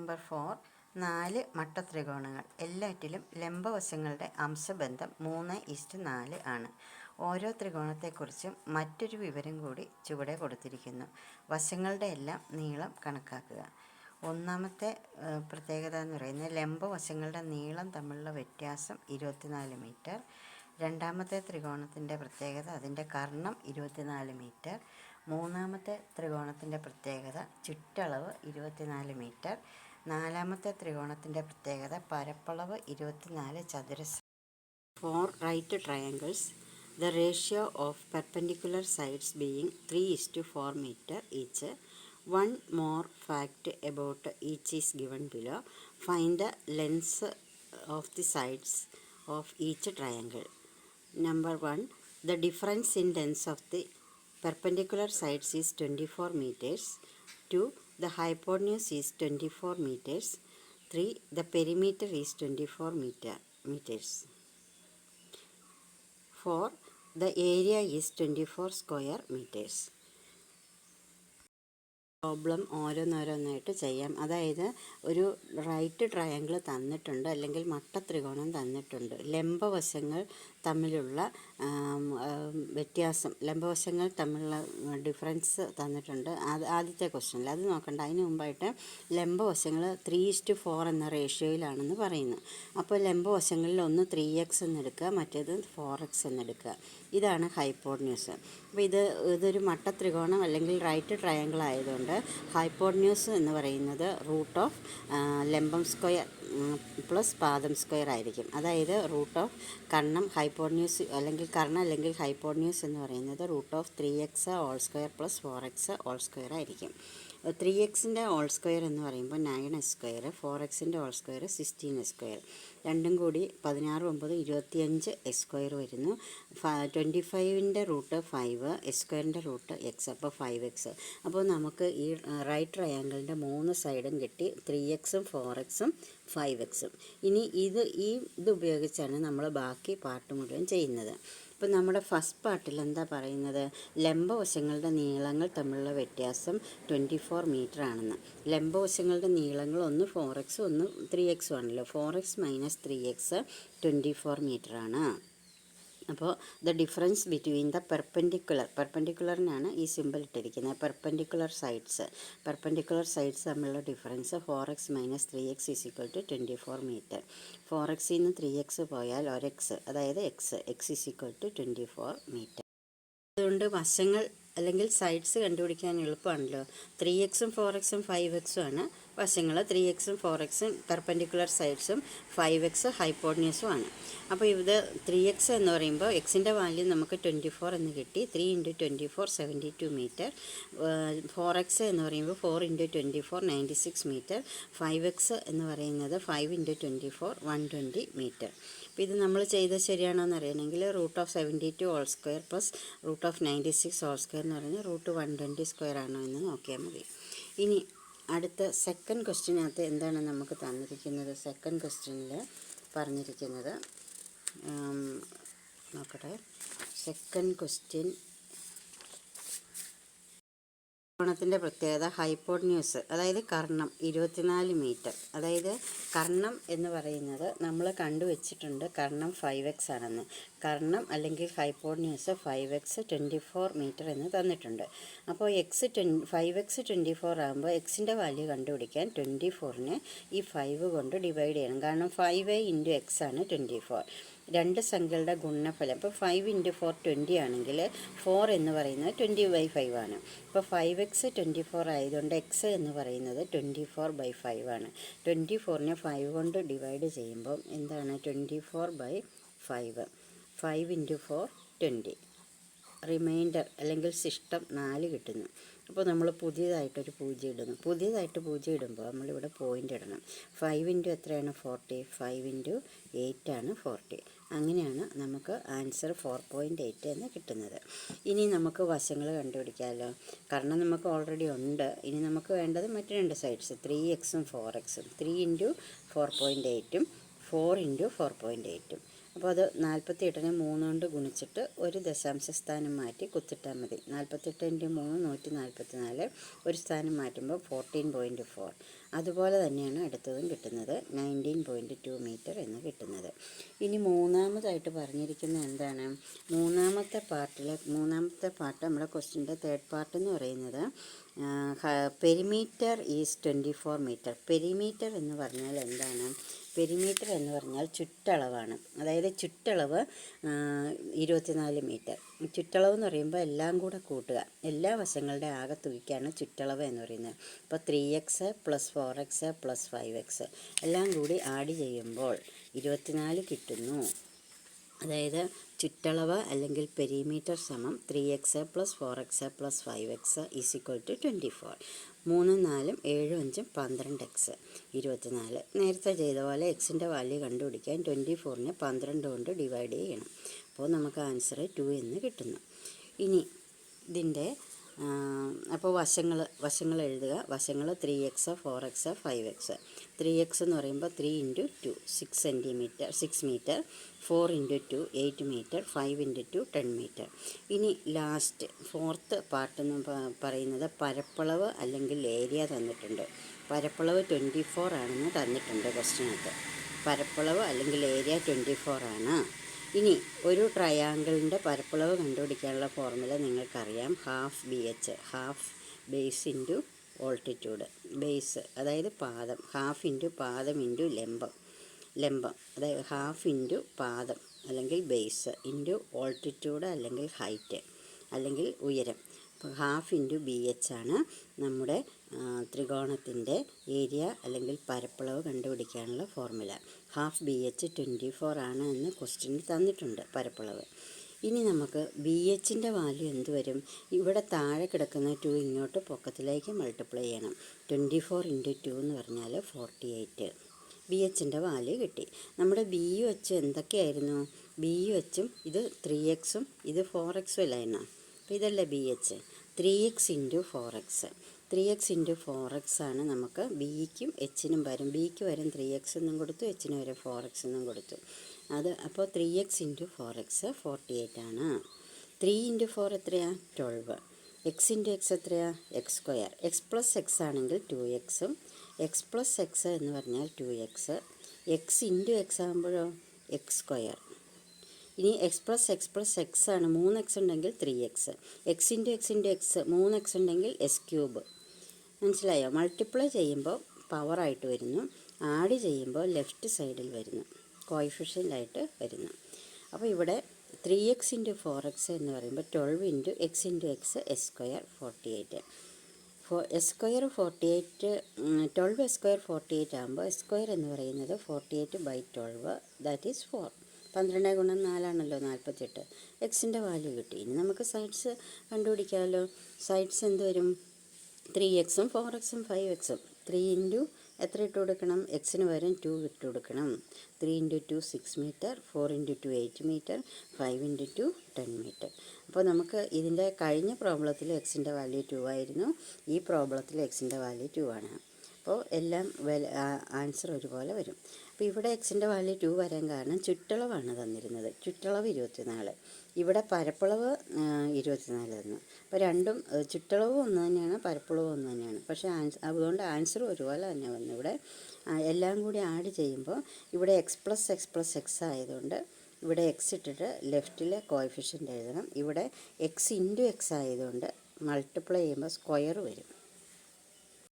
Number 4. 4 മട്ടത്രികോണങ്ങൾ. എല്ലാറ്റിലും ലംബവശങ്ങളുടെ അംശബന്ധം 3:4 ആണ്. ഓരോ ത്രികോണത്തെക്കുറിച്ചും മറ്റൊരു വിവരം കൂടി ചുവടെ കൊടുത്തിരിക്കുന്നു. വശങ്ങളുടെ എല്ലാം നീളം കണക്കാക്കുക. ഒന്നാമത്തെ പ്രത്യേകത എന്ന് പറയുന്നത് ലംബവശങ്ങളുടെ നീളം തമ്മിലുള്ള വ്യത്യാസം 24 മീറ്റർ. രണ്ടാമത്തെ ത്രികോണത്തിൻ്റെ പ്രത്യേകത അതിൻ്റെ കർണം 24 മീറ്റർ. മൂന്നാമത്തെ ത്രികോണത്തിൻ്റെ പ്രത്യേകത ചുറ്റളവ് 24 മീറ്റർ. നാലാമത്തെ ത്രികോണത്തിൻ്റെ പ്രത്യേകത പരപ്പളവ് 24 ചതുരശ്ര. Four right triangles, the ratio of perpendicular sides being 3:4 meter each. One more fact about each is given below. Find the lengths of the sides of each triangle. Number 1. The difference in length of the perpendicular sides is 24 meters. 2. The hypotenuse is 24 meters. 3. The perimeter is 24 meters. 4. The area is 24 square meters. Problem ഓരോന്നോരോന്നായിട്ട് ചെയ്യാം. അതായത് ഒരു right triangle തന്നിട്ടുണ്ട്, അല്ലെങ്കിൽ മട്ടത്രികോണം തന്നിട്ടുണ്ട്. ലംബവശങ്ങൾ തമ്മിലുള്ള വ്യത്യാസം, ലംബവശങ്ങൾ തമ്മിലുള്ള ഡിഫറൻസ് തന്നിട്ടുണ്ട്. ആദ്യത്തെ ക്വസ്റ്റ്യനിൽ അത് നോക്കണ്ട. അതിന് മുമ്പായിട്ട് ലംബവശങ്ങൾ 3:4 എന്ന റേഷ്യോയിലാണെന്ന് പറയുന്നു. അപ്പോൾ ലംബവശങ്ങളിൽ ഒന്ന് 3x എന്നെടുക്കുക, മറ്റേത് 4x എന്നെടുക്കുക. ഇതാണ് ഹൈപ്പോട്ന്യൂസ്. അപ്പോൾ ഇതൊരു മട്ടത്രികോണം അല്ലെങ്കിൽ റൈറ്റ് ട്രയാങ്കിൾ ആയതുകൊണ്ട് ഹൈപ്പോട്ന്യൂസ് എന്ന് പറയുന്നത് റൂട്ട് ഓഫ് ലംബം സ്ക്വയർ പ്ലസ് പാദം സ്ക്വയർ ആയിരിക്കും. അതായത് റൂട്ട് ഓഫ് കർണം ഹൈപ്പോട്ന്യൂസ് അല്ലെങ്കിൽ ഹൈപ്പോട്ന്യൂസ് എന്ന് പറയുന്നത് root of 3x whole square plus 4x whole square ആയിരിക്കും. 3xൻ്റെ ഹോൾ സ്ക്വയർ എന്ന് പറയുമ്പോൾ 9x സ്ക്വയർ, 4xൻ്റെ ഹോൾ സ്ക്വയർ 16x സ്ക്വയർ. രണ്ടും കൂടി 16, 9, 25 x സ്ക്വയർ വരുന്നു. 25ൻ്റെ റൂട്ട് 5, x സ്ക്വയറിൻ്റെ റൂട്ട് x, അപ്പോൾ 5x. അപ്പോൾ നമുക്ക് ഈ റൈറ്റ് ട്രയാങ്കിളിൻ്റെ 3 സൈഡും കിട്ടി, 3xും 4xും 5xും. ഇനി ഇത് ഉപയോഗിച്ചാണ് നമ്മൾ ബാക്കി പാർട്ട് മുഴുവൻ ചെയ്യുന്നത്. ഇപ്പോൾ നമ്മുടെ ഫസ്റ്റ് പാർട്ടിൽ എന്താ പറയുന്നത്? ലംബവശങ്ങളുടെ നീളങ്ങൾ തമ്മിലുള്ള വ്യത്യാസം 24 മീറ്റർ ആണെന്ന്. ലംബവശങ്ങളുടെ നീളങ്ങൾ ഒന്ന് 4x ഒന്ന് 3x ആണല്ലോ. 4x മൈനസ് 3x 24 മീറ്റർ ആണ്. അപ്പോൾ ദ ഡിഫറൻസ് ബിറ്റ്വീൻ ദ പെർപെൻഡിക്കുലറിനാണ് ഈ സിമ്പിൾ ഇട്ടിരിക്കുന്നത്. പെർപെൻഡിക്കുലർ സൈഡ്സ് തമ്മിലുള്ള difference 4x minus 3x is equal to 24 metre. 4xൽ നിന്ന് 3x പോയാൽ ഒരു x, അതായത് x is equal to 24 metre. അതുകൊണ്ട് വശങ്ങൾ അല്ലെങ്കിൽ സൈഡ്സ് കണ്ടുപിടിക്കാൻ എളുപ്പമാണല്ലോ. 3xും 4xും 5xും ആണ് വശങ്ങൾ. 3xും 4xും പെർപെൻഡിക്കുലർ സൈഡ്സും 5x ഹൈപ്പോട്ന്യൂസും ആണ്. അപ്പോൾ ഇത് 3x എന്ന് പറയുമ്പോൾ എക്സിൻ്റെ വാല്യൂ നമുക്ക് 24 എന്ന് കിട്ടി. 3 × 24 72 മീറ്റർ. 4x എന്ന് പറയുമ്പോൾ 4 × 24 96 മീറ്റർ. 5x എന്ന് പറയുന്നത് 5 × 24 120 മീറ്റർ. അപ്പോൾ ഇത് നമ്മൾ ചെയ്തത് ശരിയാണോ എന്ന് അറിയണമെങ്കിൽ root of 72 whole square plus root of 96 whole square എന്ന് പറഞ്ഞാൽ റൂട്ട് 120 സ്ക്വയർ ആണോ എന്ന് നോക്കിയാൽ മതി. ഇനി അടുത്ത സെക്കൻഡ് ക്വസ്റ്റ്യനകത്ത് എന്താണ് നമുക്ക് തന്നിരിക്കുന്നത്? സെക്കൻഡ് ക്വസ്റ്റ്യനിൽ പറഞ്ഞിരിക്കുന്നത് നോക്കട്ടെ. സെക്കൻഡ് ക്വസ്റ്റ്യൻ ത്രികോണത്തിൻ്റെ പ്രത്യേകത ഹൈപ്പോട്ന്യൂസ്, അതായത് കർണം 24 മീറ്റർ. അതായത് കർണം എന്ന് പറയുന്നത് നമ്മൾ കണ്ടുവച്ചിട്ടുണ്ട്, കർണം 5x ആണെന്ന്. കർണം അല്ലെങ്കിൽ ഹൈപ്പോട്ന്യൂസ് 5x 24 മീറ്റർ എന്ന് തന്നിട്ടുണ്ട്. അപ്പോൾ 5x 24 ആകുമ്പോൾ എക്സിൻ്റെ വാല്യൂ കണ്ടുപിടിക്കാൻ 24നെ ഈ 5 കൊണ്ട് ഡിവൈഡ് ചെയ്യണം. കാരണം 5 × x ആണ് 24. രണ്ട് സംഖ്യകളുടെ ഗുണനഫലം. ഇപ്പോൾ 5 × 4 20 ആണെങ്കിൽ 4 എന്ന് പറയുന്നത് 20/5 ആണ്. ഇപ്പോൾ 5x 24 ആയതുകൊണ്ട് x എന്ന് പറയുന്നത് 24/5 ആണ്. 24നെ 5 കൊണ്ട് ഡിവൈഡ് ചെയ്യുമ്പോൾ എന്താണ്? 24/5. 5 × 4 20. റിമൈൻഡർ അല്ലെങ്കിൽ ശിഷ്ടം 4 കിട്ടുന്നു. അപ്പോൾ നമ്മൾ പുതിയതായിട്ടൊരു 0 ഇടുന്നു. പുതിയതായിട്ട് 0 ഇടുമ്പോൾ നമ്മളിവിടെ പോയിൻ്റ് ഇടണം. 5 × എത്രയാണ്? 40. 5 × 8 ആണ് 40. അങ്ങനെയാണ് നമുക്ക് ആൻസർ 4.8 എന്ന് കിട്ടുന്നത്. ഇനി നമുക്ക് വശങ്ങൾ കണ്ടുപിടിക്കാമല്ലോ. കാരണം നമുക്ക് ഓൾറെഡി ഉണ്ട്. ഇനി നമുക്ക് വേണ്ടത് മറ്റ് രണ്ട് സൈഡ്സ് 3xും 4xും. 3 × 4.8ഉം 4 × 4.8ഉം. അപ്പോൾ അത് 48നെ 3 കൊണ്ട് ഗുണിച്ചിട്ട് ഒരു ദശാംശ സ്ഥാനം മാറ്റി കുത്തിട്ടാൽ മതി. 48 × 3 144, ഒരു സ്ഥാനം മാറ്റുമ്പോൾ 14.4. അതുപോലെ തന്നെയാണ് അടുത്തതും കിട്ടുന്നത്, 19.2 മീറ്റർ എന്ന് കിട്ടുന്നത്. ഇനി മൂന്നാമതായിട്ട് പറഞ്ഞിരിക്കുന്നത് എന്താണ്? മൂന്നാമത്തെ പാർട്ട് നമ്മുടെ ക്വസ്റ്റ്യൻ്റെ തേർഡ് പാർട്ട് എന്ന് പറയുന്നത് പെരിമീറ്റർ ഈസ് 24 മീറ്റർ. പെരിമീറ്റർ എന്ന് പറഞ്ഞാൽ എന്താണ്? പെരിമീറ്റർ എന്ന് പറഞ്ഞാൽ ചുറ്റളവാണ്. അതായത് ചുറ്റളവ് 24 മീറ്റർ. ചുറ്റളവ് എന്ന് പറയുമ്പോൾ എല്ലാം കൂടെ കൂട്ടുക, എല്ലാ വശങ്ങളുടെ ആകെത്തുകയ്ക്കാണ് ചുറ്റളവ് എന്ന് പറയുന്നത്. ഇപ്പോൾ 3x + 4x + 5x എല്ലാം കൂടി ആഡ് ചെയ്യുമ്പോൾ 24 കിട്ടുന്നു. അതായത് ചുറ്റളവ് അല്ലെങ്കിൽ പെരിമീറ്റർ സമം 3x + 4x + 5x = 24. 3 4 7 5 12x 24. നേരത്തെ ചെയ്ത പോലെ എക്സിൻ്റെ വാല്യൂ കണ്ടുപിടിക്കാൻ 24നെ 12 കൊണ്ട് ഡിവൈഡ് ചെയ്യണം. അപ്പോൾ നമുക്ക് ആൻസർ 2 എന്ന് കിട്ടുന്നു. ഇനി ഇതിൻ്റെ അപ്പോൾ വശങ്ങൾ എഴുതുക. വശങ്ങൾ 3x 4x 5x. 3x എന്ന് പറയുമ്പോൾ 3 × 2 6 മീറ്റർ, 4 × 2 8 മീറ്റർ, 5 × 2 10 മീറ്റർ. ഇനി ലാസ്റ്റ് ഫോർത്ത് പാർട്ട് എന്ന് പറയുന്നത് പരപ്പളവ് അല്ലെങ്കിൽ ഏരിയ തന്നിട്ടുണ്ട്. പരപ്പളവ് 24 ആണെന്ന് തന്നിട്ടുണ്ട് ക്വസ്റ്റ്യനകത്ത്. പരപ്പളവ് അല്ലെങ്കിൽ ഏരിയ 24 ആണ്. ഇനി ഒരു ട്രയാങ്കിളിൻ്റെ പരപ്പളവ് കണ്ടുപിടിക്കാനുള്ള ഫോർമുല നിങ്ങൾക്കറിയാം. Half BH, half base into altitude. Base അതായത് പാദം, ഹാഫ് ഇൻറ്റു പാദം ഇൻറ്റു ലംബം അതായത് ഹാഫ് ഇൻറ്റു പാദം അല്ലെങ്കിൽ ബേസ് ഇൻറ്റു ഓൾട്ടിറ്റ്യൂഡ് അല്ലെങ്കിൽ ഹൈറ്റ് അല്ലെങ്കിൽ ഉയരം. അപ്പോൾ ഹാഫ് ഇൻറ്റു BH ആണ് നമ്മുടെ ത്രികോണത്തിൻ്റെ ഏരിയ അല്ലെങ്കിൽ പരപ്പളവ് കണ്ടുപിടിക്കാനുള്ള ഫോർമുല. ഹാഫ് BH 24 ആണ് എന്ന് ക്വസ്റ്റ്യനിൽ തന്നിട്ടുണ്ട് പരപ്പളവ്. ഇനി നമുക്ക് BHൻ്റെ വാല്യൂ എന്ത് വരും? ഇവിടെ താഴെ കിടക്കുന്ന 2 ഇങ്ങോട്ട് പൊക്കത്തിലേക്ക് മൾട്ടിപ്ലൈ ചെയ്യണം. 24 × 2 എന്ന് പറഞ്ഞാൽ 48. BHൻ്റെ വാല്യൂ കിട്ടി. നമ്മുടെ BH എന്തൊക്കെയായിരുന്നു? BH ഇത് 3x ഇത് 4x അല്ലായിരുന്നു. അപ്പോൾ ഇതല്ലേ BH. 3x × 4x. 3x × 4x ആണ് നമുക്ക് ബിക്കും എച്ചിനും വരും. ബിക്ക് വരും 3x എന്നും കൊടുത്തു, എച്ചിന് വരും 4x എന്നും കൊടുത്തു. അപ്പോൾ 3x × 4x 48 ആണ്. 3 × 4 എത്രയാണ്? 12. x × x എത്രയാണ്? x². x + x ആണെങ്കിൽ 2x, x + x എന്ന് പറഞ്ഞാൽ 2x, x × x ആകുമ്പോഴോ x². ഇനി x + x ആണ്. 3x ഉണ്ടെങ്കിൽ 3x, x × x × x 3x ഉണ്ടെങ്കിൽ s³. മനസ്സിലായോ? മൾട്ടിപ്ലൈ ചെയ്യുമ്പോൾ പവറായിട്ട് വരുന്നു, ആഡ് ചെയ്യുമ്പോൾ ലെഫ്റ്റ് സൈഡിൽ വരുന്നു, കോയിഫിഷ്യൻ്റായിട്ട് വരുന്നു. അപ്പോൾ ഇവിടെ 3x × 4x എന്ന് പറയുമ്പോൾ 12 × x × x s² 48. s² 48 12 s² 48 ആകുമ്പോൾ s² എന്ന് പറയുന്നത് 48/12 ദാറ്റ് ഈസ് 4. 12 × 4 ആണല്ലോ 48. എക്സിൻ്റെ വാല്യൂ കിട്ടി. ഇനി നമുക്ക് സൈഡ്സ് കണ്ടുപിടിക്കാമല്ലോ. സൈഡ്സ് എന്ത് വരും? 3x 4x 5x. 3 × എത്ര ഇട്ട് കൊടുക്കണം? എക്സിന് വരും 2 ഇട്ട് കൊടുക്കണം. 3 × 2 6 മീറ്റർ, 4 × 2 8 മീറ്റർ, 5 × 2 10 മീറ്റർ. അപ്പോൾ നമുക്ക് ഇതിൻ്റെ കഴിഞ്ഞ പ്രോബ്ലത്തിൽ എക്സിൻ്റെ വാല്യൂ 2 ആയിരുന്നു. ഈ പ്രോബ്ലത്തിൽ എക്സിൻ്റെ വാല്യൂ 2 ആണ്. അപ്പോൾ എല്ലാം ആൻസർ ഒരുപോലെ വരും. അപ്പോൾ ഇവിടെ എക്സിൻ്റെ വാല്യൂ 2 വരാൻ കാരണം ചുറ്റളവാണ് തന്നിരുന്നത്. ചുറ്റളവ് 24, ഇവിടെ പരപ്പളവ് 24 തന്നു. അപ്പോൾ രണ്ടും ചുറ്റളവും ഒന്ന് തന്നെയാണ്, പരപ്പളവും ഒന്ന് തന്നെയാണ്. പക്ഷേ അതുകൊണ്ട് ആൻസർ ഒരുപോലെ തന്നെ വന്നു. ഇവിടെ എല്ലാം കൂടി ആഡ് ചെയ്യുമ്പോൾ ഇവിടെ x + x ആയതുകൊണ്ട് ഇവിടെ x ഇട്ടിട്ട് ലെഫ്റ്റിലെ കോഎഫിഷ്യൻ്റ് എഴുതണം. ഇവിടെ x × x ആയതുകൊണ്ട് മൾട്ടിപ്ലൈ ചെയ്യുമ്പോൾ സ്ക്വയർ വരും.